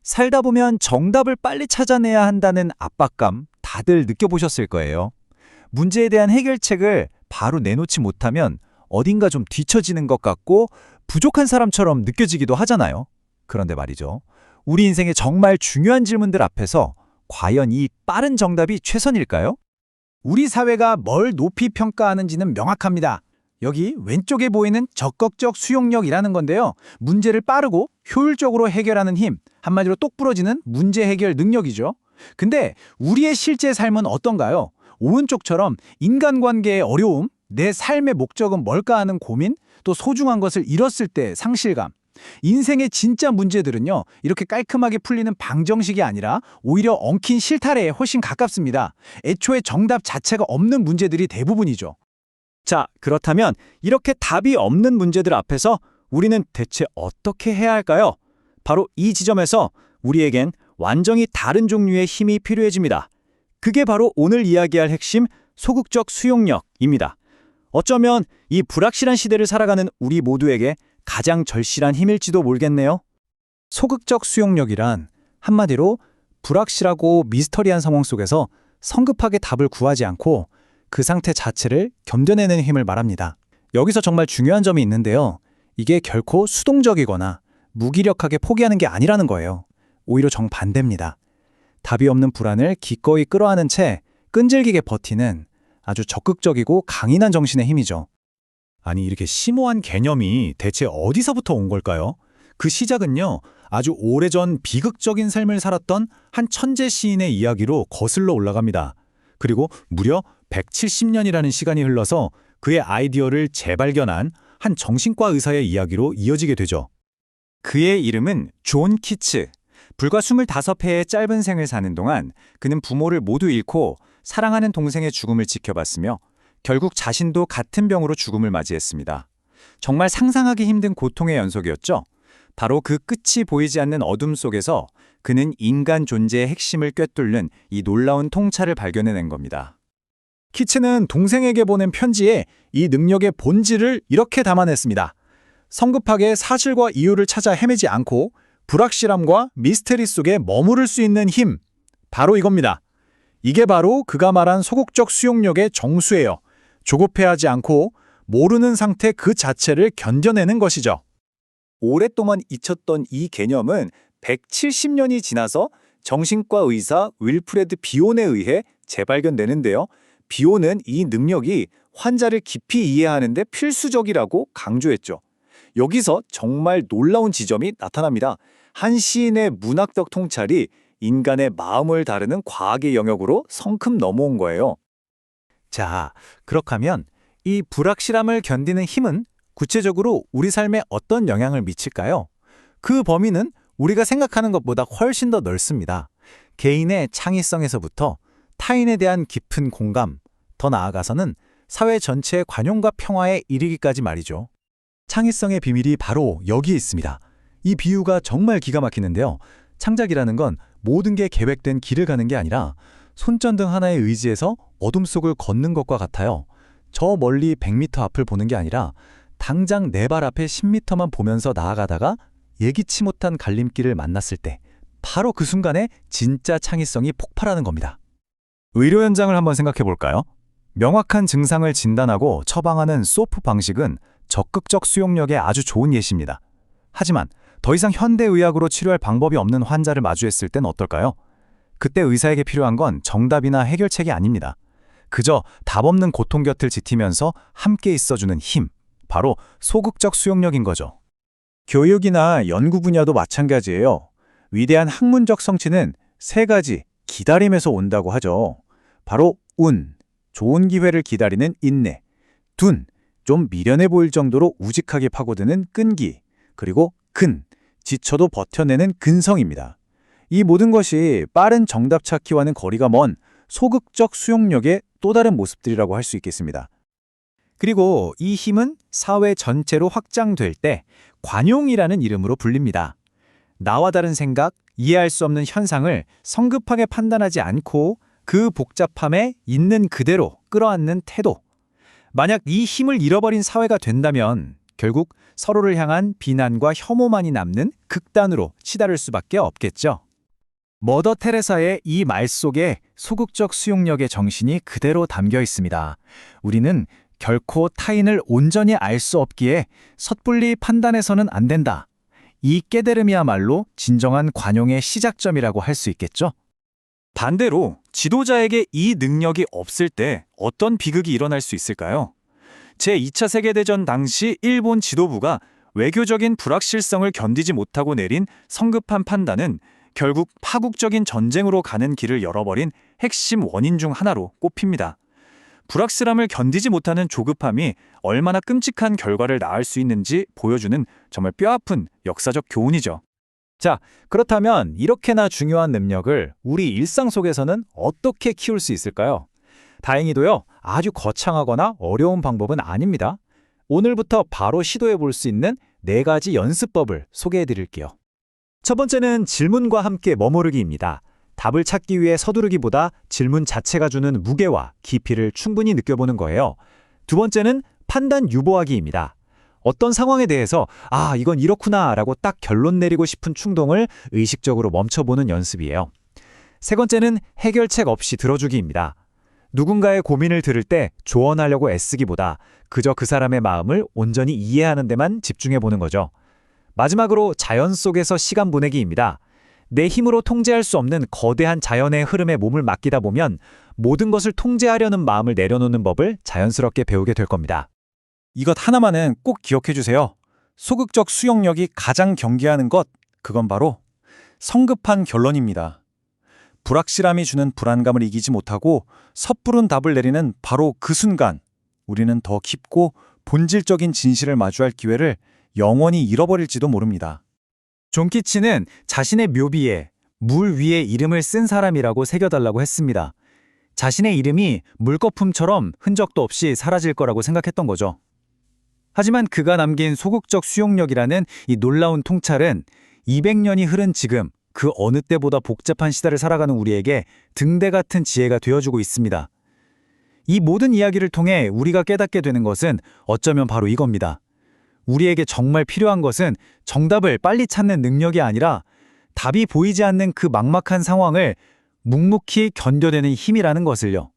살다 보면 정답을 빨리 찾아내야 한다는 압박감 다들 느껴보셨을 거예요. 문제에 대한 해결책을 바로 내놓지 못하면 어딘가 좀 뒤처지는 것 같고 부족한 사람처럼 느껴지기도 하잖아요. 그런데 말이죠. 우리 인생의 정말 중요한 질문들 앞에서 과연 이 빠른 정답이 최선일까요? 우리 사회가 뭘 높이 평가하는지는 명확합니다. 여기 왼쪽에 보이는 적극적 수용력이라는 건데요. 문제를 빠르고 효율적으로 해결하는 힘, 한마디로 똑부러지는 문제 해결 능력이죠. 근데 우리의 실제 삶은 어떤가요? 오른쪽처럼 인간관계의 어려움, 내 삶의 목적은 뭘까 하는 고민, 또 소중한 것을 잃었을 때 상실감. 인생의 진짜 문제들은요, 이렇게 깔끔하게 풀리는 방정식이 아니라 오히려 엉킨 실타래에 훨씬 가깝습니다. 애초에 정답 자체가 없는 문제들이 대부분이죠. 자, 그렇다면 이렇게 답이 없는 문제들 앞에서 우리는 대체 어떻게 해야 할까요? 바로 이 지점에서 우리에겐 완전히 다른 종류의 힘이 필요해집니다. 그게 바로 오늘 이야기할 핵심 소극적 수용력입니다. 어쩌면 이 불확실한 시대를 살아가는 우리 모두에게 가장 절실한 힘일지도 모르겠네요. 소극적 수용력이란 한마디로 불확실하고 미스터리한 상황 속에서 성급하게 답을 구하지 않고 그 상태 자체를 견뎌내는 힘을 말합니다. 여기서 정말 중요한 점이 있는데요. 이게 결코 수동적이거나 무기력하게 포기하는 게 아니라는 거예요. 오히려 정반대입니다. 답이 없는 불안을 기꺼이 끌어안은 채 끈질기게 버티는 아주 적극적이고 강인한 정신의 힘이죠. 아니, 이렇게 심오한 개념이 대체 어디서부터 온 걸까요? 그 시작은요, 아주 오래전 비극적인 삶을 살았던 한 천재 시인의 이야기로 거슬러 올라갑니다. 그리고 무려 170년이라는 시간이 흘러서 그의 아이디어를 재발견한 한 정신과 의사의 이야기로 이어지게 되죠. 그의 이름은 존 키츠. 불과 25회의 짧은 생을 사는 동안 그는 부모를 모두 잃고 사랑하는 동생의 죽음을 지켜봤으며 결국 자신도 같은 병으로 죽음을 맞이했습니다. 정말 상상하기 힘든 고통의 연속이었죠. 바로 그 끝이 보이지 않는 어둠 속에서 그는 인간 존재의 핵심을 꿰뚫는 이 놀라운 통찰을 발견해낸 겁니다. 키츠는 동생에게 보낸 편지에 이 능력의 본질을 이렇게 담아냈습니다. 성급하게 사실과 이유를 찾아 헤매지 않고 불확실함과 미스테리 속에 머무를 수 있는 힘, 바로 이겁니다. 이게 바로 그가 말한 소극적 수용력의 정수예요. 조급해하지 않고 모르는 상태 그 자체를 견뎌내는 것이죠. 오랫동안 잊혔던 이 개념은 170년이 지나서 정신과 의사 윌프레드 비온에 의해 재발견되는데요. 비온은 이 능력이 환자를 깊이 이해하는 데 필수적이라고 강조했죠. 여기서 정말 놀라운 지점이 나타납니다. 한 시인의 문학적 통찰이 인간의 마음을 다루는 과학의 영역으로 성큼 넘어온 거예요. 자, 그렇다면 이 불확실함을 견디는 힘은 구체적으로 우리 삶에 어떤 영향을 미칠까요? 그 범위는 우리가 생각하는 것보다 훨씬 더 넓습니다. 개인의 창의성에서부터 타인에 대한 깊은 공감, 더 나아가서는 사회 전체의 관용과 평화에 이르기까지 말이죠. 창의성의 비밀이 바로 여기에 있습니다. 이 비유가 정말 기가 막히는데요. 창작이라는 건 모든 게 계획된 길을 가는 게 아니라 손전등 하나에 의지해서 어둠 속을 걷는 것과 같아요. 저 멀리 100m 앞을 보는 게 아니라 당장 내 발 앞에 10m만 보면서 나아가다가 예기치 못한 갈림길을 만났을 때 바로 그 순간에 진짜 창의성이 폭발하는 겁니다. 의료 현장을 한번 생각해 볼까요? 명확한 증상을 진단하고 처방하는 소프 방식은 적극적 수용력에 아주 좋은 예시입니다. 하지만 더 이상 현대의학으로 치료할 방법이 없는 환자를 마주했을 땐 어떨까요? 그때 의사에게 필요한 건 정답이나 해결책이 아닙니다. 그저 답 없는 고통 곁을 지키면서 함께 있어주는 힘, 바로 소극적 수용력인 거죠. 교육이나 연구 분야도 마찬가지예요. 위대한 학문적 성취는 세 가지 기다림에서 온다고 하죠. 바로 운, 좋은 기회를 기다리는 인내, 둔, 좀 미련해 보일 정도로 우직하게 파고드는 끈기, 그리고 근, 지쳐도 버텨내는 근성입니다. 이 모든 것이 빠른 정답 찾기와는 거리가 먼 소극적 수용력의 또 다른 모습들이라고 할 수 있겠습니다. 그리고 이 힘은 사회 전체로 확장될 때 관용이라는 이름으로 불립니다. 나와 다른 생각, 이해할 수 없는 현상을 성급하게 판단하지 않고 그 복잡함에 있는 그대로 끌어안는 태도. 만약 이 힘을 잃어버린 사회가 된다면 결국 서로를 향한 비난과 혐오만이 남는 극단으로 치달을 수밖에 없겠죠. 머더 테레사의 이 말 속에 소극적 수용력의 정신이 그대로 담겨 있습니다. 우리는 결코 타인을 온전히 알 수 없기에 섣불리 판단해서는 안 된다. 이 깨달음이야말로 진정한 관용의 시작점이라고 할 수 있겠죠. 반대로 지도자에게 이 능력이 없을 때 어떤 비극이 일어날 수 있을까요? 제2차 세계대전 당시 일본 지도부가 외교적인 불확실성을 견디지 못하고 내린 성급한 판단은 결국 파국적인 전쟁으로 가는 길을 열어버린 핵심 원인 중 하나로 꼽힙니다. 불확실함을 견디지 못하는 조급함이 얼마나 끔찍한 결과를 낳을 수 있는지 보여주는 정말 뼈아픈 역사적 교훈이죠. 자, 그렇다면 이렇게나 중요한 능력을 우리 일상 속에서는 어떻게 키울 수 있을까요? 다행히도요, 아주 거창하거나 어려운 방법은 아닙니다. 오늘부터 바로 시도해 볼 수 있는 4가지 연습법을 소개해 드릴게요. 첫 번째는 질문과 함께 머무르기입니다. 답을 찾기 위해 서두르기보다 질문 자체가 주는 무게와 깊이를 충분히 느껴보는 거예요. 두 번째는 판단 유보하기입니다. 어떤 상황에 대해서 이건 이렇구나 라고 딱 결론 내리고 싶은 충동을 의식적으로 멈춰보는 연습이에요. 세 번째는 해결책 없이 들어주기입니다. 누군가의 고민을 들을 때 조언하려고 애쓰기보다 그저 그 사람의 마음을 온전히 이해하는 데만 집중해보는 거죠. 마지막으로 자연 속에서 시간 보내기입니다. 내 힘으로 통제할 수 없는 거대한 자연의 흐름에 몸을 맡기다 보면 모든 것을 통제하려는 마음을 내려놓는 법을 자연스럽게 배우게 될 겁니다. 이것 하나만은 꼭 기억해 주세요. 소극적 수용력이 가장 경계하는 것, 그건 바로 성급한 결론입니다. 불확실함이 주는 불안감을 이기지 못하고 섣부른 답을 내리는 바로 그 순간, 우리는 더 깊고 본질적인 진실을 마주할 기회를 영원히 잃어버릴지도 모릅니다. 존 키치는 자신의 묘비에 물 위에 이름을 쓴 사람이라고 새겨달라고 했습니다. 자신의 이름이 물거품처럼 흔적도 없이 사라질 거라고 생각했던 거죠. 하지만 그가 남긴 소극적 수용력이라는 이 놀라운 통찰은 200년이 흐른 지금 그 어느 때보다 복잡한 시대를 살아가는 우리에게 등대 같은 지혜가 되어주고 있습니다. 이 모든 이야기를 통해 우리가 깨닫게 되는 것은 어쩌면 바로 이겁니다. 우리에게 정말 필요한 것은 정답을 빨리 찾는 능력이 아니라 답이 보이지 않는 그 막막한 상황을 묵묵히 견뎌내는 힘이라는 것을요.